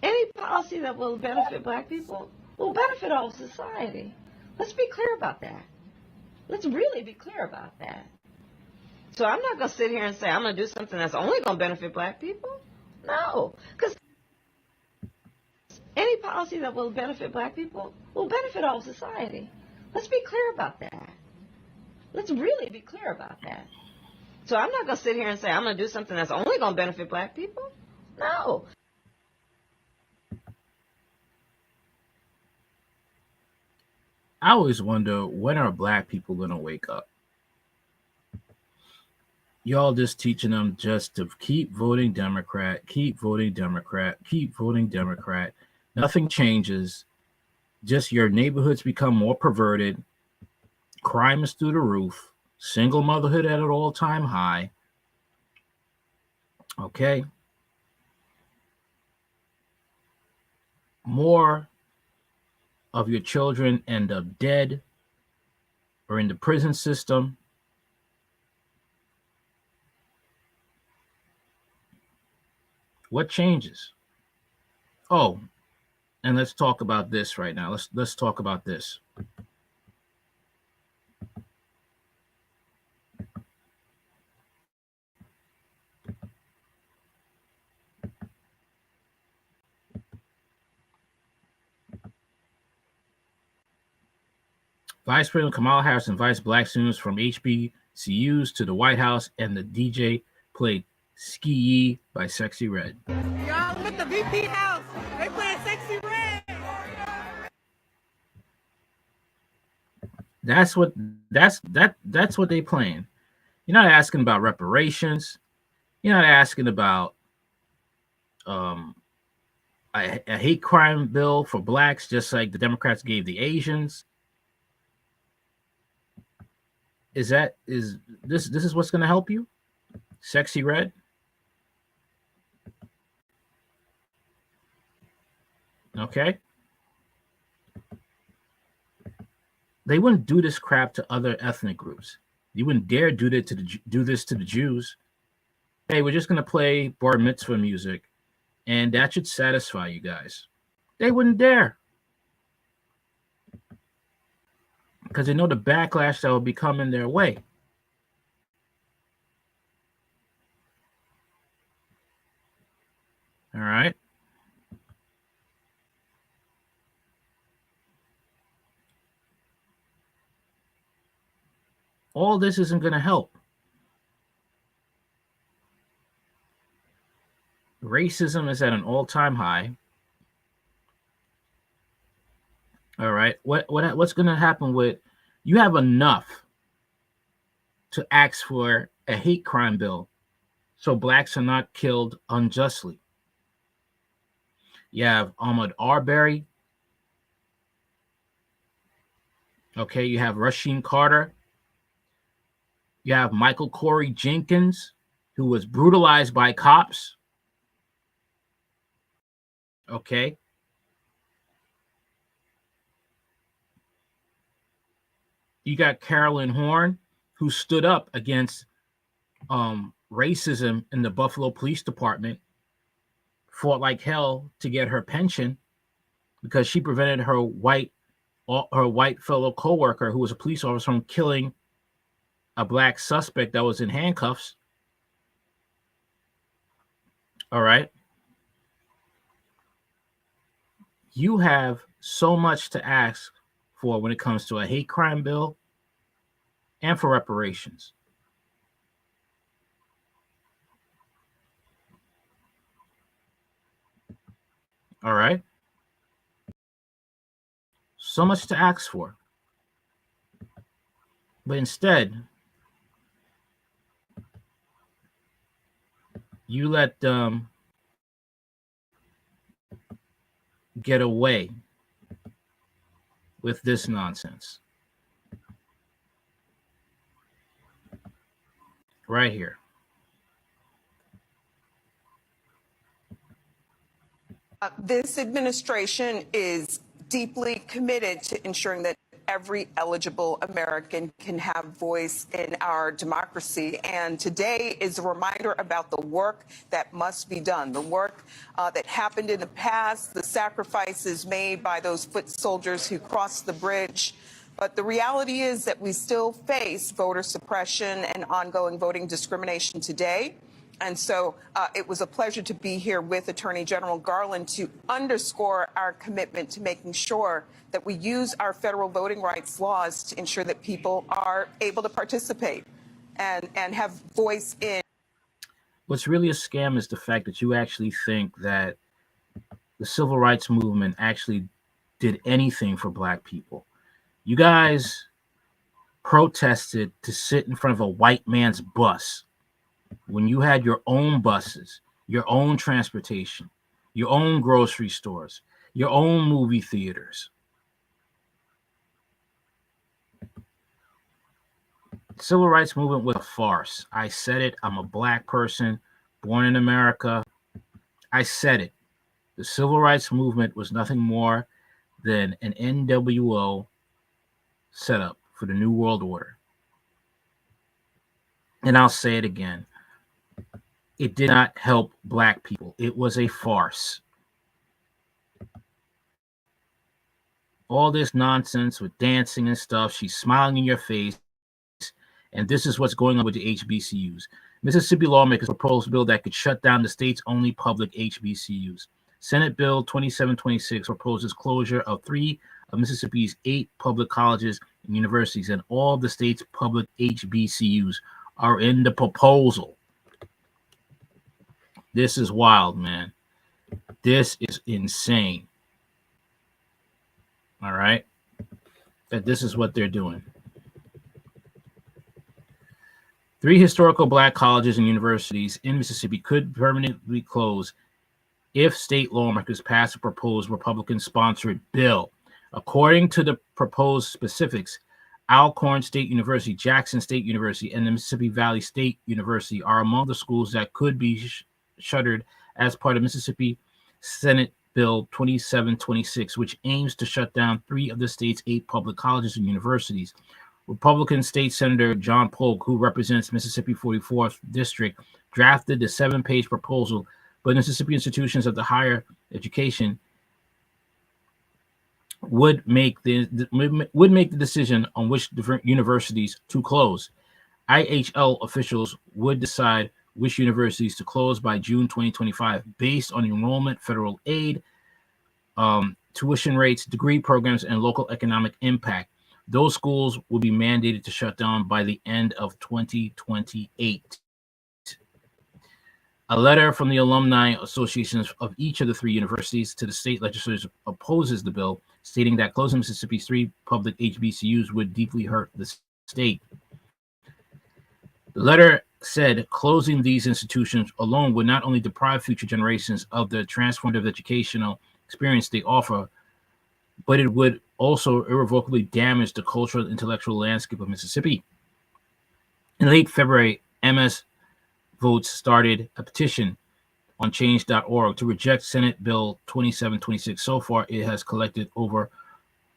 Any policy that will benefit black people will benefit all of society. Let's be clear about that. Let's really be clear about that. So I'm not going to sit here and say I'm going to do something that's only going to benefit black people. No, because any policy that will benefit black people will benefit all of society. Let's be clear about that. Let's really be clear about that. So I'm not going to sit here and say I'm going to do something that's only going to benefit black people. No. I always wonder, when are black people going to wake up? Y'all just teaching them just to keep voting Democrat, keep voting Democrat, keep voting Democrat. Nothing changes. Just your neighborhoods become more perverted. Crime is through the roof. Single motherhood at an all-time high. Okay. More of your children end up dead or in the prison system. What changes? Oh, and let's talk about this right now. Let's talk about this. Vice President Kamala Harris invites black students from HBCUs to the White House, and the DJ played Ski Yee by Sexy Red. Y'all, I'm at the VP house. They playing Sexy Red. That's what they playing. You're not asking about reparations. You're not asking about a hate crime bill for blacks, just like the Democrats gave the Asians. Is this what's going to help you? Sexy Red? Okay. They wouldn't do this crap to other ethnic groups. You wouldn't dare do this to the Jews. Hey, we're just going to play bar mitzvah music, and that should satisfy you guys. They wouldn't dare. Because they know the backlash that will be coming their way. All right. All this isn't going to help. Racism is at an all-time high. All right. What's going to happen with, you have enough to ask for a hate crime bill so blacks are not killed unjustly. You have Ahmaud Arbery. Okay, you have Rasheem Carter. You have Michael Corey Jenkins, who was brutalized by cops. Okay. You got Carolyn Horn, who stood up against racism in the Buffalo Police Department, fought like hell to get her pension because she prevented her white fellow coworker, who was a police officer, from killing a black suspect that was in handcuffs. All right. You have so much to ask for when it comes to a hate crime bill and for reparations. All right. So much to ask for. But instead, you let them get away with this nonsense. Right here. This administration is deeply committed to ensuring that every eligible American can have voice in our democracy. And today is a reminder about the work that must be done, the work that happened in the past, the sacrifices made by those foot soldiers who crossed the bridge. But the reality is that we still face voter suppression and ongoing voting discrimination today. And so it was a pleasure to be here with Attorney General Garland to underscore our commitment to making sure that we use our federal voting rights laws to ensure that people are able to participate and have voice in. What's really a scam is the fact that you actually think that the civil rights movement actually did anything for Black people. You guys protested to sit in front of a white man's bus when you had your own buses, your own transportation, your own grocery stores, your own movie theaters. The civil rights movement was a farce. I said it. I'm a Black person born in America. I said it. The civil rights movement was nothing more than an NWO setup for the New World Order. And I'll say it again. It did not help Black people. It was a farce. All this nonsense with dancing and stuff, she's smiling in your face, and this is what's going on with the HBCUs. Mississippi lawmakers proposed a bill that could shut down the state's only public HBCUs. Senate Bill 2726 proposes closure of 3 of Mississippi's 8 public colleges and universities, and all the state's public HBCUs are in the proposal. This is wild, man. This is insane. All right? That this is what they're doing. 3 historical Black colleges and universities in Mississippi could permanently close if state lawmakers pass a proposed Republican-sponsored bill. According to the proposed specifics, Alcorn State University, Jackson State University, and the Mississippi Valley State University are among the schools that could be shuttered as part of Mississippi Senate Bill 2726, which aims to shut down 3 of the state's 8 public colleges and universities. Republican State Senator John Polk, who represents Mississippi 44th District, drafted the 7-page proposal, but Mississippi institutions of the higher education would make the decision on which different universities to close. IHL officials would decide which universities to close by June 2025 based on enrollment, federal aid, tuition rates, degree programs, and local economic impact. Those schools will be mandated to shut down by the end of 2028. A letter from the alumni associations of each of the 3 universities to the state legislators opposes the bill, stating that closing Mississippi's 3 public HBCUs would deeply hurt the state. The letter said closing these institutions alone would not only deprive future generations of the transformative educational experience they offer, but it would also irrevocably damage the cultural and intellectual landscape of Mississippi. In late February, MS Votes started a petition on change.org to reject Senate Bill 2726. So far, it has collected over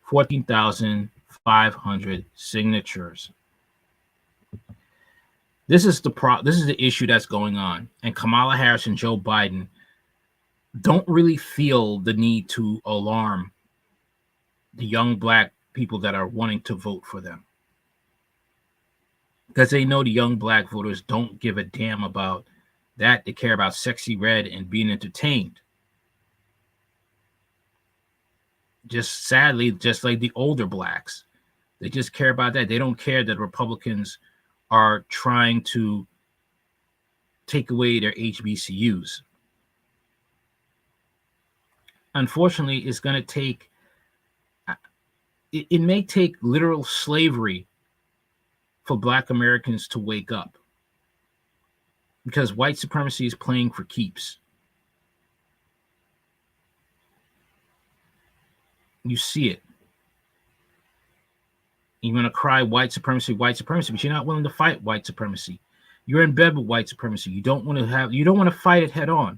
14,500 signatures. This is the issue that's going on, and Kamala Harris and Joe Biden don't really feel the need to alarm the young Black people that are wanting to vote for them, because they know the young Black voters don't give a damn about that. They care about sexy red and being entertained. Just sadly, just like the older Blacks, they just care about that. They don't care that Republicans are trying to take away their HBCUs. Unfortunately, it's going to take, it may take literal slavery for Black Americans to wake up, because white supremacy is playing for keeps. You see it. You're going to cry white supremacy, but you're not willing to fight white supremacy. You're in bed with white supremacy. You don't want to fight it head on,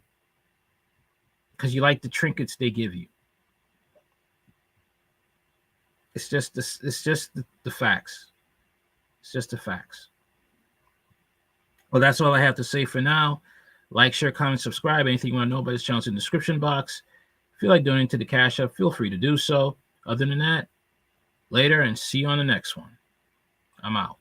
because you like the trinkets they give you. It's just this. It's just the facts. It's just the facts. Well, that's all I have to say for now. Like, share, comment, subscribe. Anything you want to know about this channel is in the description box. If you like donating to the Cash App, feel free to do so. Other than that, later and see you on the next one. I'm out.